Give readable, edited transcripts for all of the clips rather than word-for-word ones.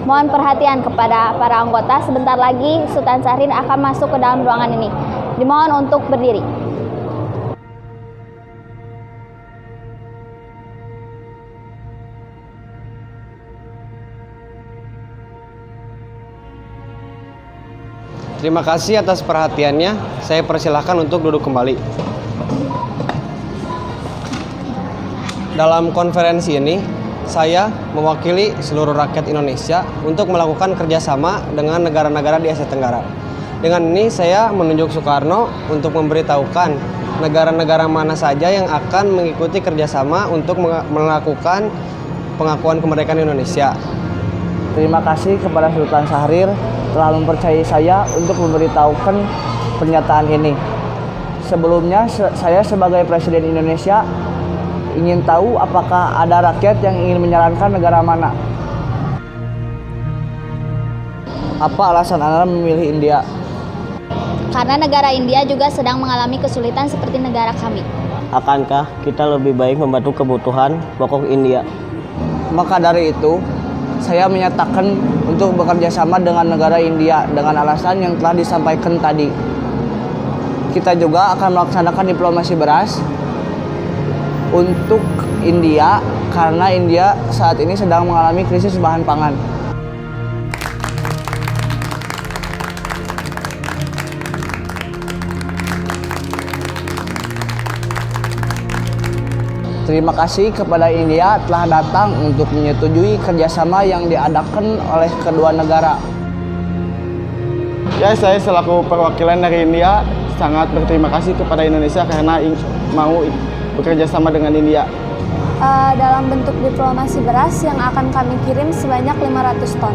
Mohon perhatian kepada para anggota, sebentar lagi Sultan Syahrir akan masuk ke dalam ruangan ini. Dimohon untuk berdiri. Terima kasih atas perhatiannya. Saya persilahkan untuk duduk kembali. Dalam konferensi ini, saya mewakili seluruh rakyat Indonesia untuk melakukan kerjasama dengan negara-negara di Asia Tenggara. Dengan ini saya menunjuk Soekarno untuk memberitahukan negara-negara mana saja yang akan mengikuti kerjasama untuk melakukan pengakuan kemerdekaan Indonesia. Terima kasih kepada Sultan Syahrir telah mempercayai saya untuk memberitahukan pernyataan ini. Sebelumnya saya sebagai Presiden Indonesia ingin tahu apakah ada rakyat yang ingin menyarankan negara mana. Apa alasan Anda memilih India? Karena negara India juga sedang mengalami kesulitan seperti negara kami. Akankah kita lebih baik membantu kebutuhan pokok India? Maka dari itu, saya menyatakan untuk bekerja sama dengan negara India dengan alasan yang telah disampaikan tadi. Kita juga akan melaksanakan diplomasi beras untuk India karena India saat ini sedang mengalami krisis bahan pangan. Terima kasih kepada India telah datang untuk menyetujui kerjasama yang diadakan oleh kedua negara. Ya, saya selaku perwakilan dari India sangat berterima kasih kepada Indonesia karena mau bekerja sama dengan India. Dalam bentuk diplomasi beras yang akan kami kirim sebanyak 500 ton.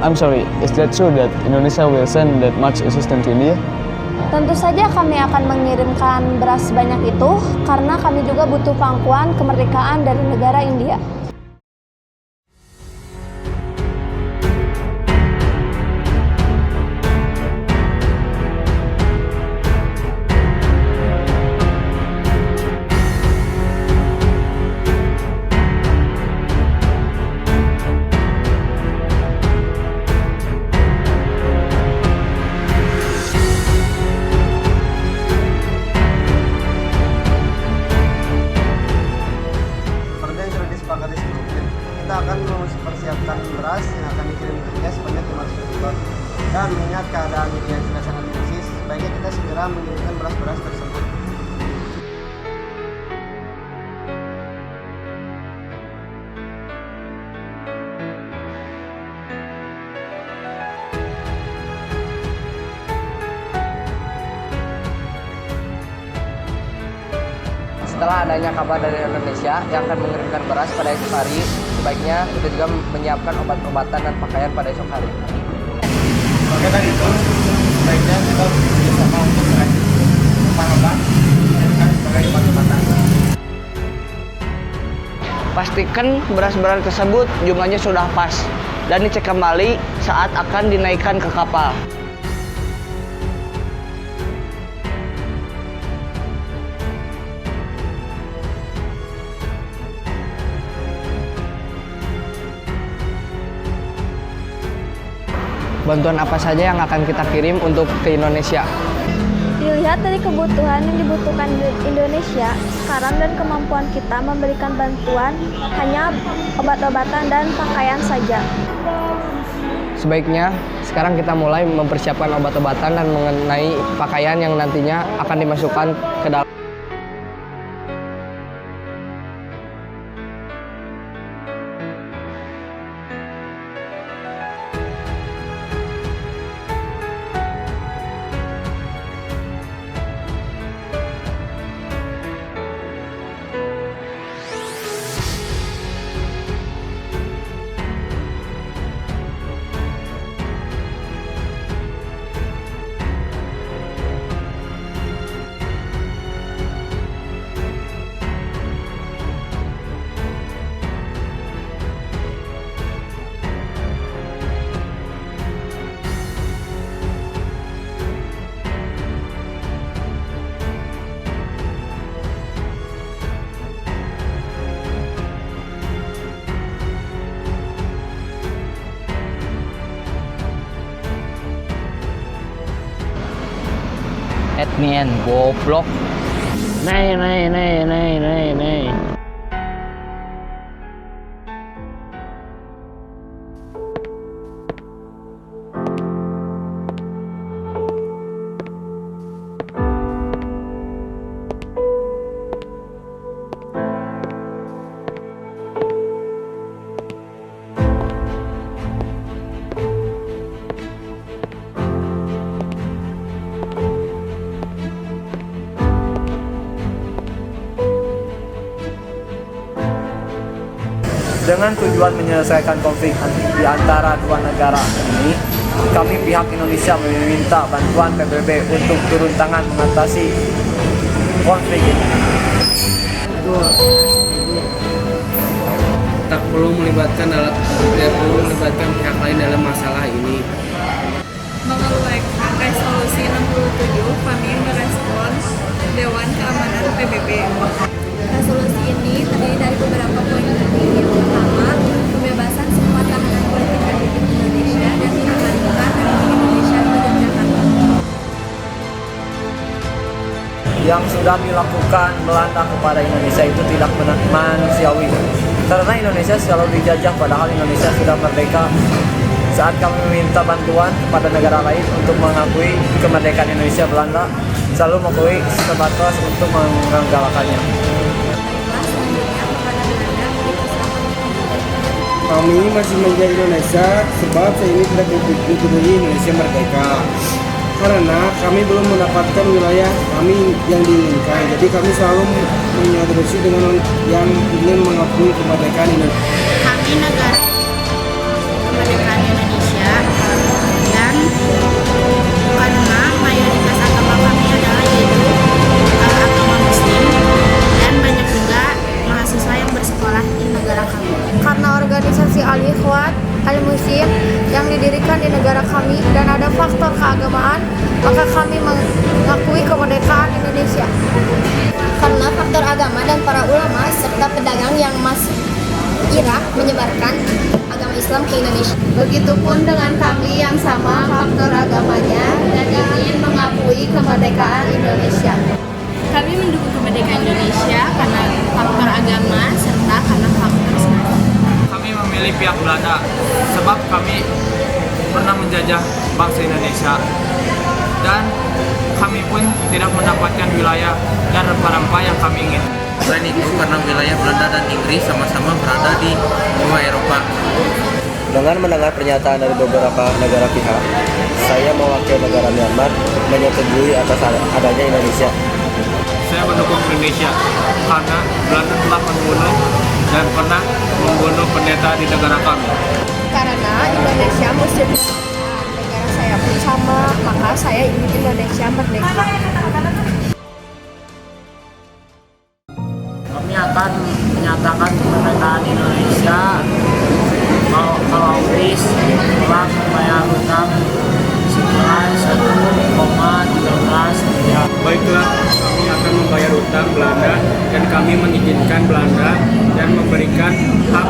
I'm sorry, is that true that Indonesia will send that much assistance to India? Tentu saja kami akan mengirimkan beras sebanyak itu karena kami juga butuh pengakuan kemerdekaan dari negara India. Kita akan mempersiapkan beras yang akan dikirim ke India sebanyak 500 ton. Dan mengingat keadaan India sudah sangat krisis, sebaiknya kita segera mengirimkan beras-beras tersebut. setelah adanya kabar dari Indonesia yang akan mengirimkan beras pada esok hari, sebaiknya kita juga menyiapkan obat-obatan dan pakaian pada esok hari. Maka dari itu, sebaiknya kita bekerjasama untuk obat dan sebagai obat-obatan. Pastikan beras-beras tersebut jumlahnya sudah pas dan dicek kembali saat akan dinaikkan ke kapal. Bantuan apa saja yang akan kita kirim untuk ke Indonesia? Dilihat dari kebutuhan yang dibutuhkan di Indonesia sekarang dan kemampuan kita memberikan bantuan hanya obat-obatan dan pakaian saja. Sebaiknya sekarang kita mulai mempersiapkan obat-obatan dan mengenai pakaian yang nantinya akan dimasukkan ke dalam. Etnian goblok. Nei. Dengan tujuan menyelesaikan konflik di antara dua negara ini, kami pihak Indonesia meminta bantuan PBB untuk turun tangan mengatasi konflik ini. Tak perlu melibatkan pihak lain dalam masalah ini. Mengeluarkan resolusi 67, kami merespon Dewan Keamanan PBB. Resolusi ini terdiri dari beberapa poin penting. Yang pertama, pembebasan semua tahanan politik Republik Indonesia dan dikembalikan Republik Indonesia ke Yogyakarta. Yang sudah dilakukan Belanda kepada Indonesia itu tidak manusiawi. Karena Indonesia selalu dijajah padahal Indonesia sudah merdeka. Saat kami meminta bantuan kepada negara lain untuk mengakui kemerdekaan Indonesia, Belanda selalu mengakui sebatas untuk menggalakkannya. Kami masih menjadi Indonesia sebab saya ini tidak menyetujui Indonesia merdeka. Karena kami belum mendapatkan wilayah kami yang diinginkan. Jadi kami selalu menyadari dengan yang ingin mengakui kemerdekaan Indonesia. Kami negara kemerdekaan Indonesia dan karena mayoritas agama kami adalah yaitu agama Muslim dan banyak juga mahasiswa yang bersekolah di negara kami. Karena organisasi Al-Ikhwan Al-Muslim yang didirikan di negara kami dan ada faktor keagamaan, maka kami mengakui kemerdekaan Indonesia. Karena faktor agama dan para ulama serta pedagang yang masuk Irak menyebarkan agama Islam ke Indonesia. Begitupun dengan kami yang sama faktor agamanya dan ingin mengakui kemerdekaan Indonesia. Kami mendukung kemerdekaan Indonesia karena faktor agama serta karena faktor sejarah. Kami memilih pihak Belanda sebab kami pernah menjajah bangsa Indonesia dan kami pun tidak mendapatkan wilayah dan rempah-rempah yang kami ingin. Selain itu karena wilayah Belanda dan Inggris sama-sama berada di benua Eropa. Dengan mendengar pernyataan dari beberapa negara pihak, saya mewakili negara Myanmar menyetujui atas adanya Indonesia. saya mendukung Indonesia karena Belanda telah membunuh dan pernah membunuh pendeta di negara kami. Karena Indonesia muslim negara saya pun sama, maka saya ingin Indonesia merdeka. Kami akan menyatakan kemerdekaan Indonesia kalau bis telah membayar hutang senilai 1,13 miliar. Baiklah, kami akan membayar hutang Belanda dan kami mengizinkan Belanda dan memberikan hak